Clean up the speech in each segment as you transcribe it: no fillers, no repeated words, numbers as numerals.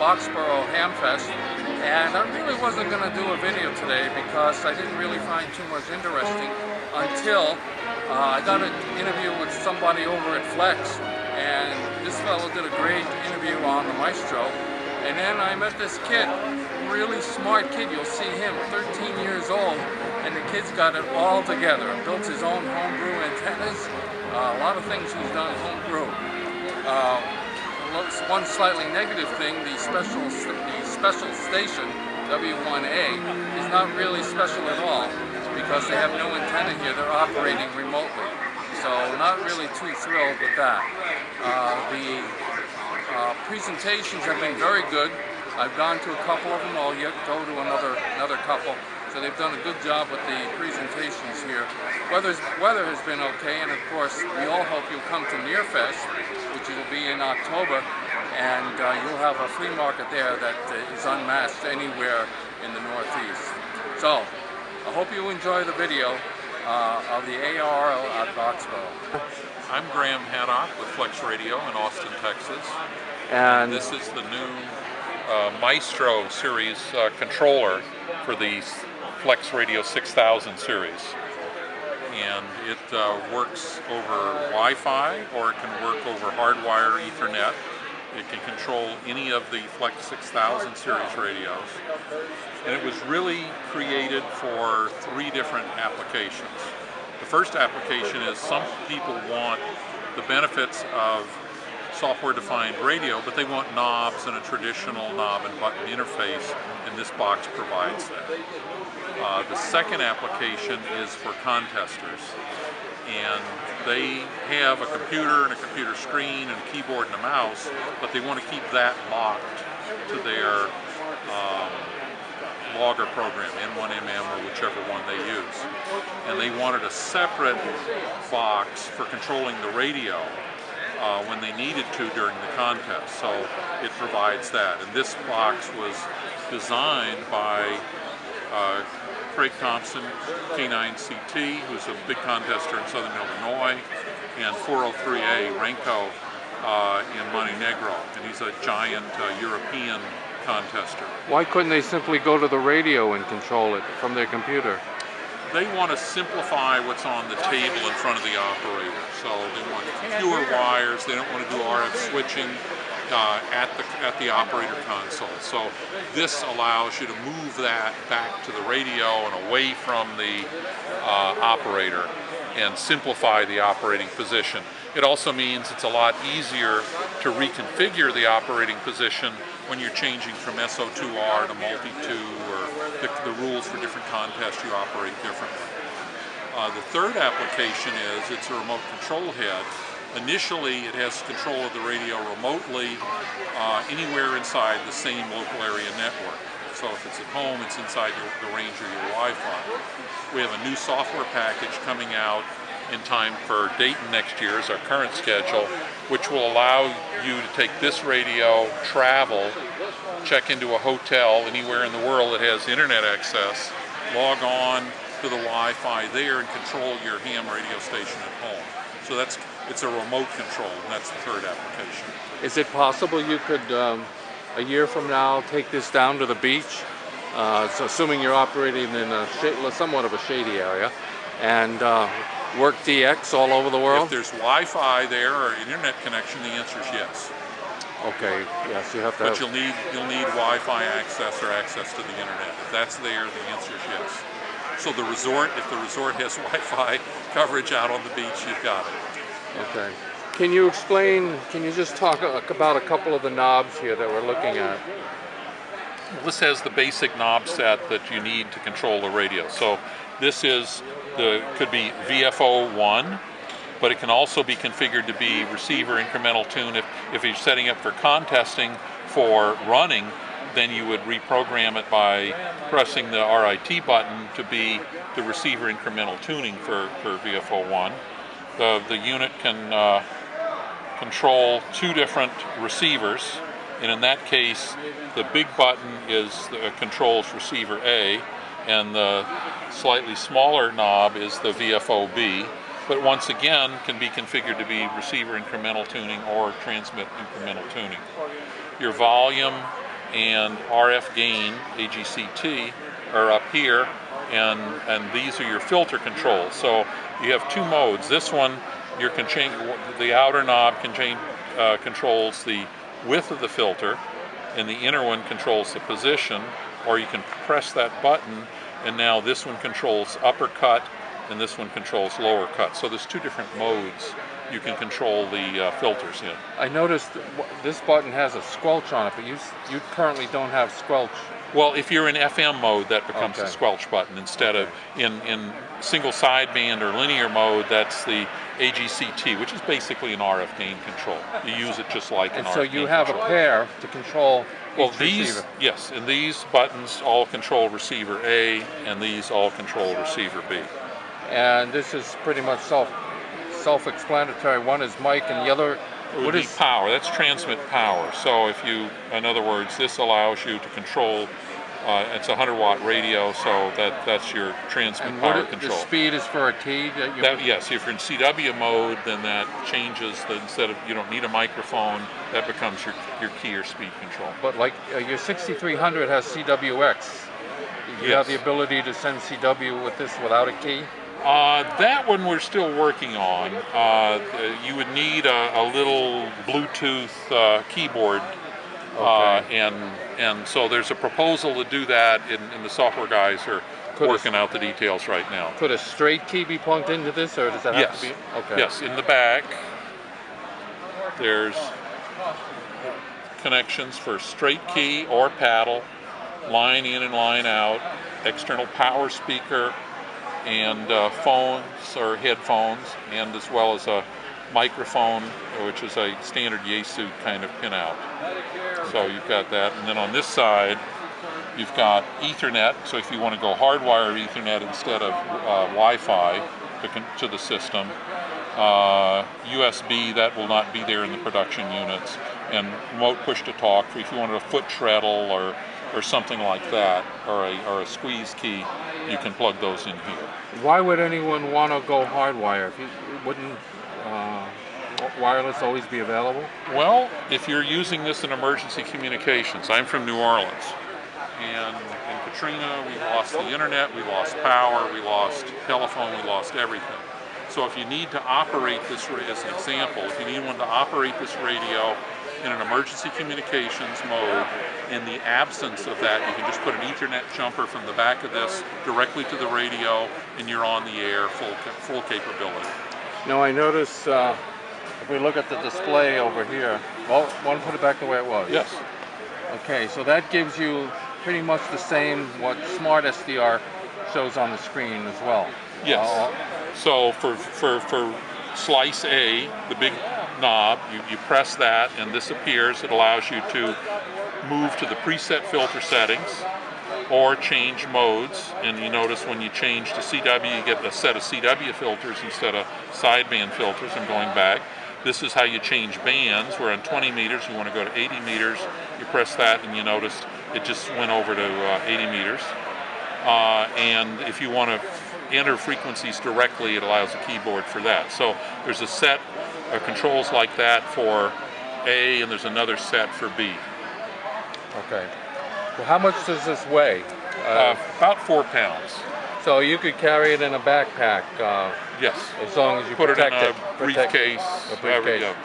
Boxboro Hamfest, and I really wasn't going to do a video today because I didn't really find too much interesting until I got an interview with somebody over at Flex, and this fellow did a great interview on the Maestro. And then I met this kid, really smart kid. You'll see him, 13 years old, and the kid's got it all together. Built his own homebrew antennas, a lot of things he's done homebrew. One slightly negative thing, the special station, W1A, is not really special at all because they have no antenna here. They're operating remotely. So not really too thrilled with that. The presentations have been very good. I've gone to a couple of them. I'll yet go to another couple. So they've done a good job with the presentations here. Weather has been okay, and of course we all hope you'll come to Nearfest, which will be in October, and you'll have a flea market there that is unmatched anywhere in the Northeast. So I hope you enjoy the video of the ARRL at Boxboro. I'm Graham Haddock with Flex Radio in Austin, Texas. And this is the new Maestro series controller for the Flex Radio 6000 series. And it works over Wi-Fi, or it can work over hardwire Ethernet. It can control any of the Flex 6000 series radios. And it was really created for 3 different applications. The first application is some people want the benefits of software-defined radio, but they want knobs and a traditional knob and button interface, and this box provides that. The second application is for contesters, and they have a computer and a computer screen and a keyboard and a mouse, but they want to keep that locked to their logger program, N1MM or whichever one they use. And they wanted a separate box for controlling the radio when they needed to during the contest. So it provides that. And this box was designed by Craig Thompson, K9CT, who's a big contester in Southern Illinois, and 403A, Renko in Montenegro. And he's a giant European contester. why couldn't they simply go to the radio and control it from their computer? They want to simplify what's on the table in front of the operator. So they want fewer wires. They don't want to do RF switching at the operator console. So this allows you to move that back to the radio and away from the operator and simplify the operating position. It also means it's a lot easier to reconfigure the operating position when you're changing from SO2R to multi-2, or the rules for different contests, you operate differently. The third application is it's a remote control head. Initially, it has control of the radio remotely anywhere inside the same local area network. So if it's at home, it's inside the range of your Wi-Fi. We have a new software package coming out in time for Dayton next year, is our current schedule, which will allow you to take this radio, travel, check into a hotel anywhere in the world that has internet access, log on to the Wi-Fi there, and control your ham radio station at home. So it's a remote control, and that's the third application. Is it possible you could, a year from now, take this down to the beach, so assuming you're operating in a somewhat of a shady area, and work DX all over the world? If there's Wi-Fi there or internet connection, the answer is yes. Okay, yes, you have to. But you'll need Wi-Fi access or access to the internet. If that's there, the answer is yes. So the resort, if the resort has Wi-Fi coverage out on the beach, you've got it. Okay. Can you just talk about a couple of the knobs here that we're looking at? This has the basic knob set that you need to control the radio. So this could be VFO1, but it can also be configured to be receiver incremental tune. If you're setting up for contesting for running, then you would reprogram it by pressing the RIT button to be the receiver incremental tuning for VFO1. The unit can control 2 different receivers, and in that case, the big button controls receiver A, and the slightly smaller knob is the VFO-B, but once again can be configured to be receiver incremental tuning or transmit incremental tuning. Your volume and RF gain, AGCT, are up here, and these are your filter controls. So you have two modes. This one, you can change, the outer knob controls the width of the filter, and the inner one controls the position, or you can press that button, and now this one controls upper cut, and this one controls lower cut. So there's two different modes you can control the filters in. I noticed this button has a squelch on it, but you currently don't have squelch. Well, if you're in FM mode, that becomes the squelch button instead of in single sideband or linear mode. That's the AGCT, which is basically an RF gain control. You use it just like an RF gain control. And so you have a pair to control each receiver. Yes, and these buttons all control receiver A, and these all control receiver B. And this is pretty much self-explanatory. One is mic, and the other would be power. That's transmit power. So if you, in other words, this allows you to control. It's a 100-watt radio, so that's your transmit power control. The speed is for a key. Yes, if you're in CW mode, then that changes. Instead of, you don't need a microphone, that becomes your key or speed control. But like your 6300 has CWX. You have the ability to send CW with this without a key? That one we're still working on. You would need a little Bluetooth keyboard, and so there's a proposal to do that, and the software guys are working out the details right now. Could a straight key be plugged into this, or does that have to be? Okay. Yes, in the back there's connections for straight key or paddle, line in and line out, external power speaker, and phones or headphones, and as well as a microphone, which is a standard Yaesu kind of pinout. So you've got that, and then on this side you've got Ethernet. So if you want to go hardwire Ethernet instead of Wi-Fi to the system, USB, that will not be there in the production units, and remote push to talk for if you wanted a foot treadle or something like that, or a squeeze key, you can plug those in here. Why would anyone want to go hardwire? Wouldn't wireless always be available? Well, if you're using this in emergency communications, I'm from New Orleans, and in Katrina we lost the internet, we lost power, we lost telephone, we lost everything. So if you need to operate this, as an example, if you need one to operate this radio in an emergency communications mode, in the absence of that, you can just put an Ethernet jumper from the back of this directly to the radio, and you're on the air, full capability. Now I notice, if we look at the display over here, well, why don't put it back the way it was? Yes. Okay, so that gives you pretty much the same what Smart SDR shows on the screen as well. Yes. So for slice A, the big knob, you press that and this appears. It allows you to move to the preset filter settings or change modes, and you notice when you change to CW you get a set of CW filters instead of sideband filters. I'm going back. This is how you change bands. We're on 20 meters, you want to go to 80 meters, you press that and you noticed it just went over to 80 meters. And if you want to enter frequencies directly, it allows a keyboard for that. So there's a set of controls like that for A, and there's another set for B. Okay. Well, how much does this weigh? About 4 pounds. So you could carry it in a backpack. Yes. As long as you put protect it in a briefcase. Whatever you go.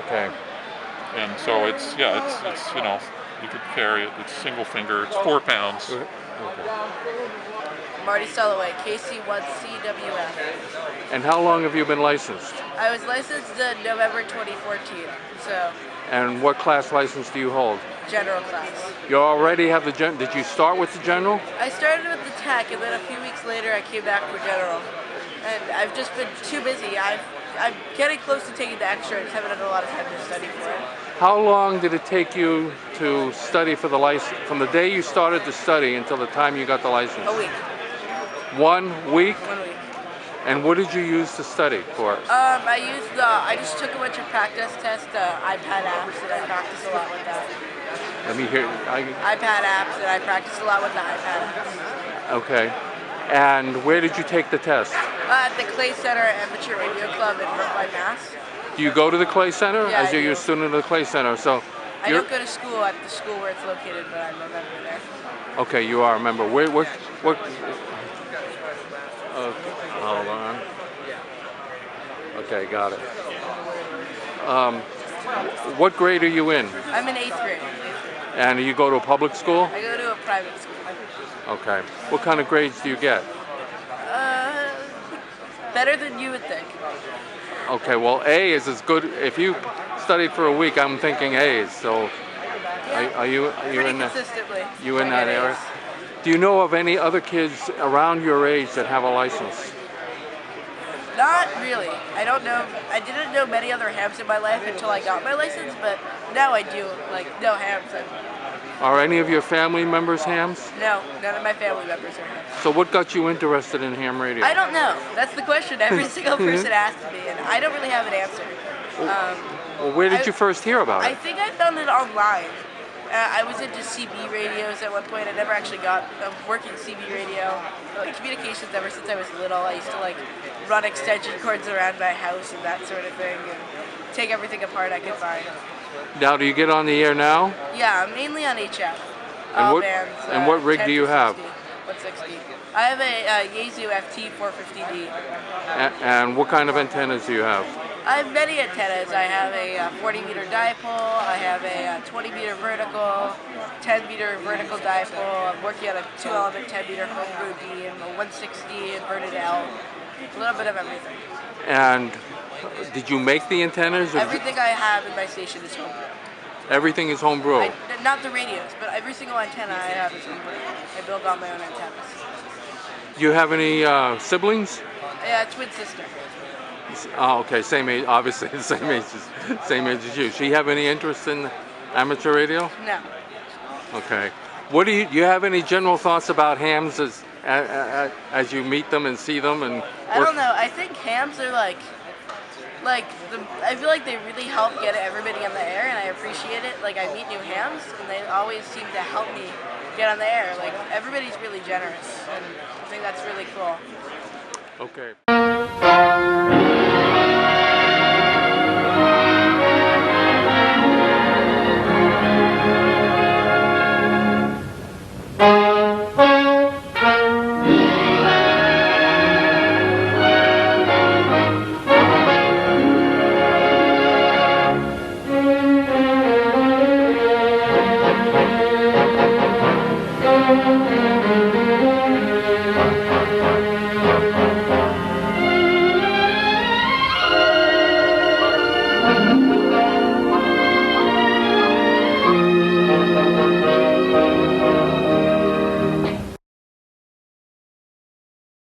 Okay. And so it's you know, you could carry it. It's single finger. It's 4 pounds. Okay. Marty Stellaway, KC1CWF. And how long have you been licensed? I was licensed in November 2014, so. And what class license do you hold? General class. You already have the did you start with the general? I started with the tech, and then a few weeks later I came back for general. And I've just been too busy. I'm getting close to taking the extra, I just haven't had a lot of time to study for it. How long did it take you to study for the license, from the day you started to study until the time you got the license? A week. 1 week? 1 week. And what did you use to study for? I just took a bunch of practice tests, iPad apps, and I practiced a lot with that. Let me hear. iPad apps, and I practiced a lot with the iPad apps. Okay. And where did you take the test? At the Clay Center Amateur Radio Club in Brookline, Mass. Do you go to the Clay Center? Yeah, As you're a student of the Clay Center, so I don't go to school at the school where it's located, but I'm a member there. Okay, you are a member. What? Hold on. Okay, got it. What grade are you in? I'm in 8th grade. And you go to a public school? I go to a private school. Okay. What kind of grades do you get? Better than you would think. Okay, well, A is as good. If you studied for a week, I'm thinking A's. So, are you Pretty in consistently. you in I that get area? A's. Do you know of any other kids around your age that have a license? Not really. I don't know. I didn't know many other hams in my life until I got my license, but now I do. Like, no hams. Are any of your family members hams? No, none of my family members are hams. So what got you interested in ham radio? I don't know. That's the question every single person asks me, and I don't really have an answer. Well, where did you first hear about I it? think I found it online. I was into CB radios at one point. I never actually got a working CB radio. Like, communications ever since I was little. I used to like run extension cords around my house and that sort of thing, and take everything apart I could find. Now, do you get on the air now? Yeah, mainly on HF. And what- bands, and what rig 10 do you to have? 60, 160. I have a Yaesu FT 450D. And what kind of antennas do you have? I have many antennas. I have a 40-meter dipole. I have a 20-meter vertical, 10-meter vertical dipole. I'm working on a 2-element 10-meter homebrew beam, a 160 inverted L. A little bit of everything. And did you make the antennas? Or Everything I have in my station is homebrew. everything is homebrew? Not the radios, but every single antenna I have is homebrew. I build all my own antennas. Do you have any siblings? Yeah, twin sister. Oh, okay, same age, obviously, same age as you. Does she have any interest in amateur radio? No. Okay. What do you have any general thoughts about hams as you meet them and see them and? I don't know. I think hams are I feel like they really help get everybody on the air, and I appreciate it. Like, I meet new hams, and they always seem to help me get on the air. Like, everybody's really generous, and I think that's really cool. Okay.